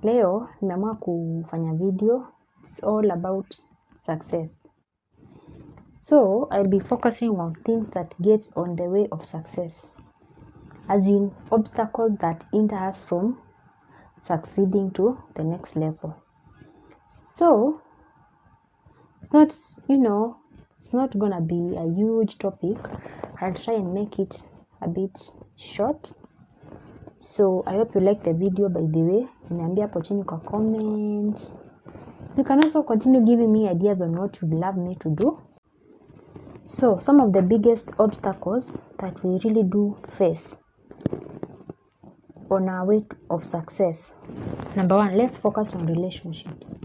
Leo nimeamua kufanya video. It's all about success. So I'll be focusing on things that get on the way of success, as in obstacles that hinder us from succeeding to the next level. So it's not gonna be a huge topic. I'll try and make it a bit short. So I hope you like the video. By the way, niambia hapo chini kwa comments. You can also continue giving me ideas on what you'd love me to do. So some of the biggest obstacles that we really do face on our way of success. Number one, let's focus on relationships.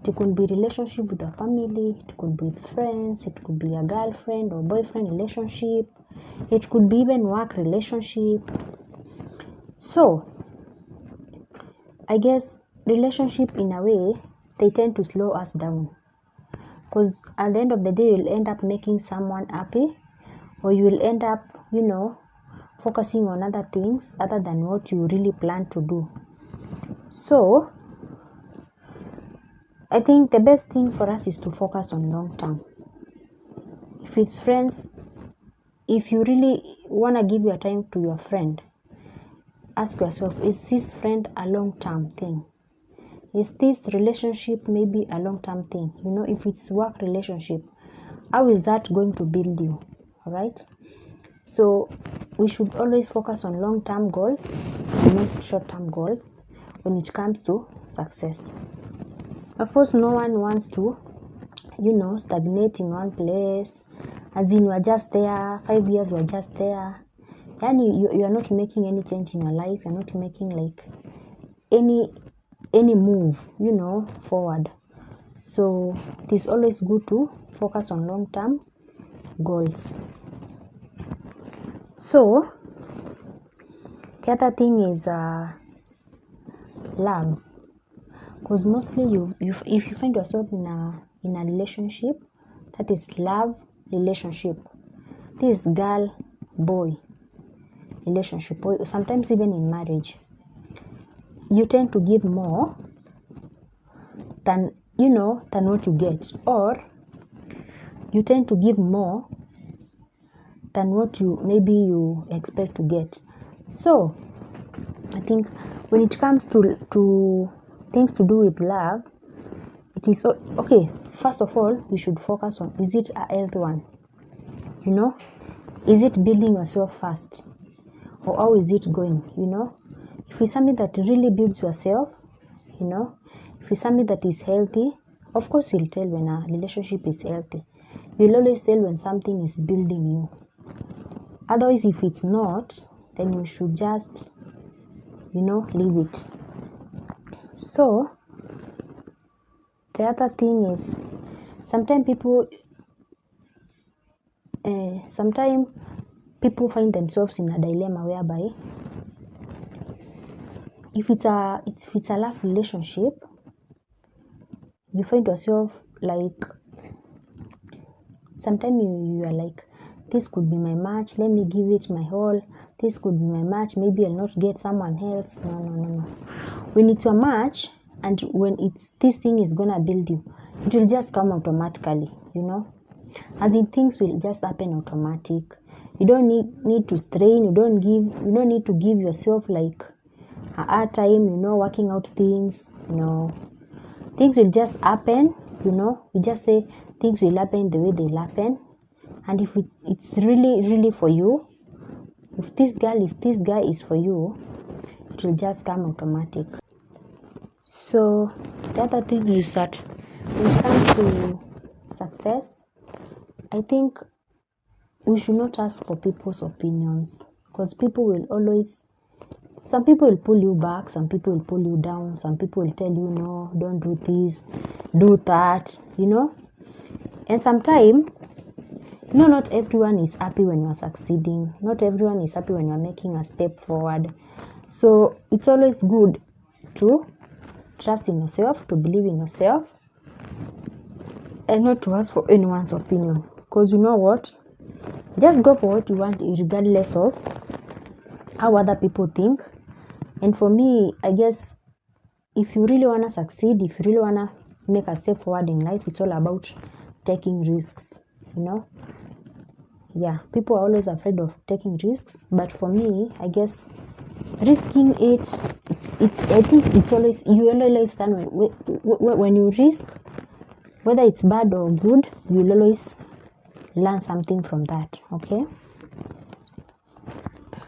It could be relationship with a family, it could be with friends, it could be a girlfriend or boyfriend relationship, it could be even work relationship. So I guess relationship in a way, they tend to slow us down, because at the end of the day you'll end up making someone happy, or you will end up focusing on other things other than what you really plan to do. So I think the best thing for us is to focus on long term. If it's friends, if you really want to give your time to your friend, ask yourself, is this friend a long term thing? Is this relationship maybe a long term thing? If it's work relationship, how is that going to build you? All right. So we should always focus on long term goals, not short term goals when it comes to success. Of course, no one wants to, stagnate in one place, as in we're just there, 5 years we're just there. And you are not making any change in your life, you're not making like any move, forward. So it is always good to focus on long-term goals. So the other thing is love. Because mostly if you find yourself in a relationship that is love relationship, this girl boy relationship, or sometimes even in marriage, you tend to give more than what you get, or you tend to give more than what you expect to get. So I think when it comes to things to do with love, it is okay. First of all, we should focus on, is it a healthy one? Is it building yourself first, or how is it going? If it's something that really builds yourself, if it's something that is healthy, of course you'll tell when a relationship is healthy. You'll always tell when something is building you. Otherwise, if it's not, then you should just leave it. So the other thing is, sometimes people find themselves in a dilemma whereby if it's a love relationship, you find yourself like, sometimes you are like, this could be my match, let me give it my all. This could be my match, maybe I'll not get someone else. No. When it's your match, and when this thing is gonna build you, it will just come automatically, as in things will just happen automatic. You don't need to strain, you don't need to give yourself like a hard time, working out things. Things will just happen. We just say things will happen the way they'll happen. And if it's really, really for you, if this guy is for you, it will just come automatic. So the other thing is that when it comes to success, I think we should not ask for people's opinions, because some people will pull you back, some people will pull you down, some people will tell you, no, don't do this, do that, And sometimes, not everyone is happy when you're succeeding. Not everyone is happy when you're making a step forward. So it's always good to trust in yourself, to believe in yourself, and not to ask for anyone's opinion. Because you know what? Just go for what you want, regardless of how other people think. And for me, I guess if you really want to succeed, if you really want to make a step forward in life, it's all about taking risks, you know. Yeah, people are always afraid of taking risks, but for me, I guess risking it's I think it's always, you always stand when you risk, whether it's bad or good, you'll always learn something from that. Okay,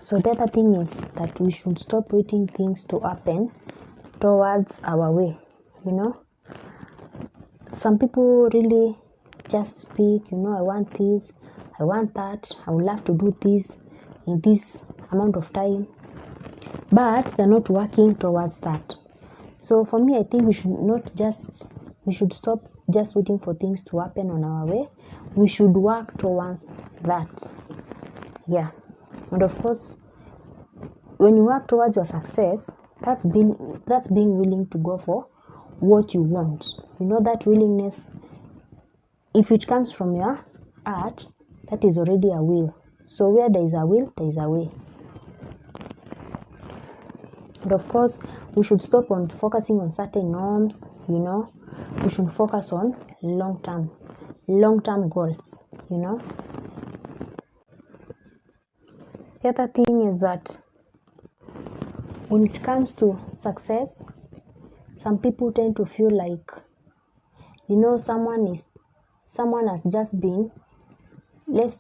so the other thing is that we should stop waiting things to happen towards our way, you know. Some people really just speak, you know, I want this, I want that, I would love to do this in this amount of time, but they're not working towards that. So for me, I think we should stop just waiting for things to happen on our way. We should work towards that. Yeah. And of course, when you work towards your success, that's being willing to go for what you want. You know, that willingness, if it comes from your heart, that is already a will. So where there is a will, there is a way. And of course, we should stop on focusing on certain norms, you know. We should focus on long-term goals, you know. The other thing is that when it comes to success, some people tend to feel like, you know, someone has just been, let's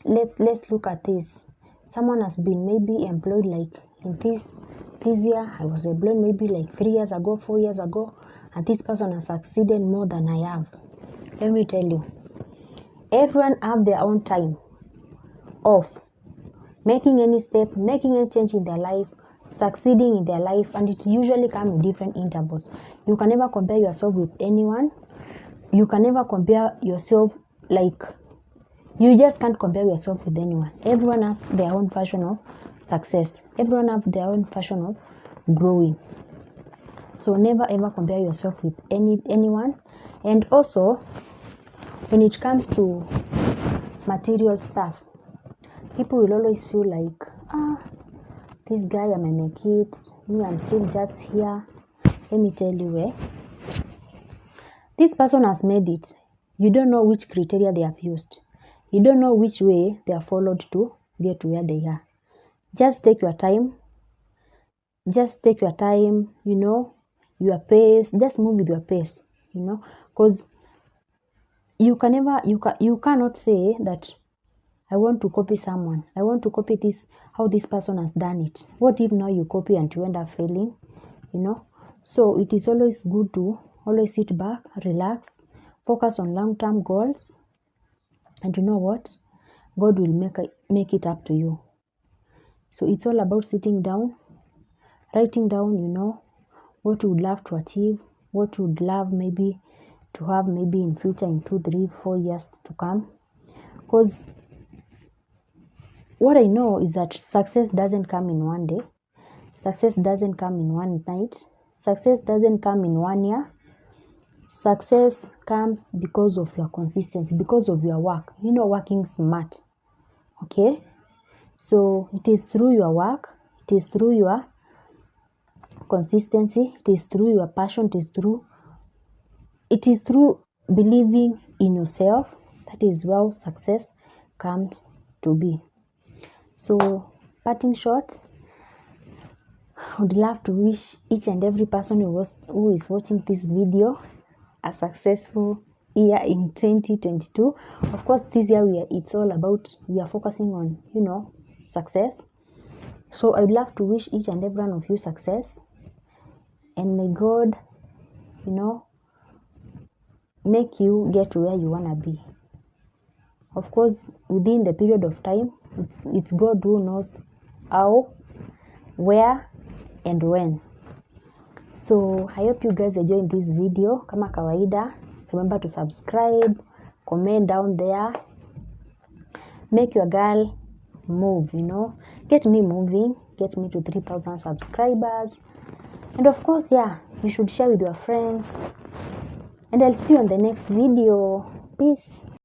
look at this. Someone has been maybe employed like in this year. I was employed maybe like 3 years ago, 4 years ago, and this person has succeeded more than I have. Let me tell you, everyone have their own time of making any step, making any change in their life, succeeding in their life, and it usually comes in different intervals. You can never compare yourself with anyone. You can never compare yourself, like, you just can't compare yourself with anyone. Everyone has their own version of success. Everyone has their own version of growing. So never ever compare yourself with anyone. And also, when it comes to material stuff, people will always feel like, this guy, I may make it, me, I'm still just here. Let me tell you, this person has made it. You don't know which criteria they have used. You don't know which way they have followed to get to where they are. Just take your time. You know, your pace. Just move with your pace, you know, because you cannot say that I want to copy someone. I want to copy this, how this person has done it. What if now you copy and you end up failing, you know? So it is always good to always sit back, relax, focus on long-term goals, and you know what? God will make it up to you. So it's all about sitting down, writing down, you know, what you would love to achieve, what you would love maybe to have maybe in future, in 2, 3, 4 years to come. Because what I know is that success doesn't come in one day. Success doesn't come in one night. Success doesn't come in 1 year. Success comes because of your consistency, because of your work. You know, working smart. Okay? So it is through your work, it is through your consistency, it is through your passion, it is through believing in yourself. That is where success comes to be. So, parting shot, I would love to wish each and every person who is watching this video a successful year in 2022. Of course, this year it's all about, we are focusing on, you know, success. So I would love to wish each and every one of you success, and may God, you know, make you get to where you want to be. Of course, within the period of time, it's God who knows how, where, and when. So I hope you guys enjoyed this video. Kama kawaida, remember to subscribe, comment down there, make your girl move, you know, get me moving, get me to 3,000 subscribers. And of course, yeah, you should share with your friends, and I'll see you on the next video. Peace.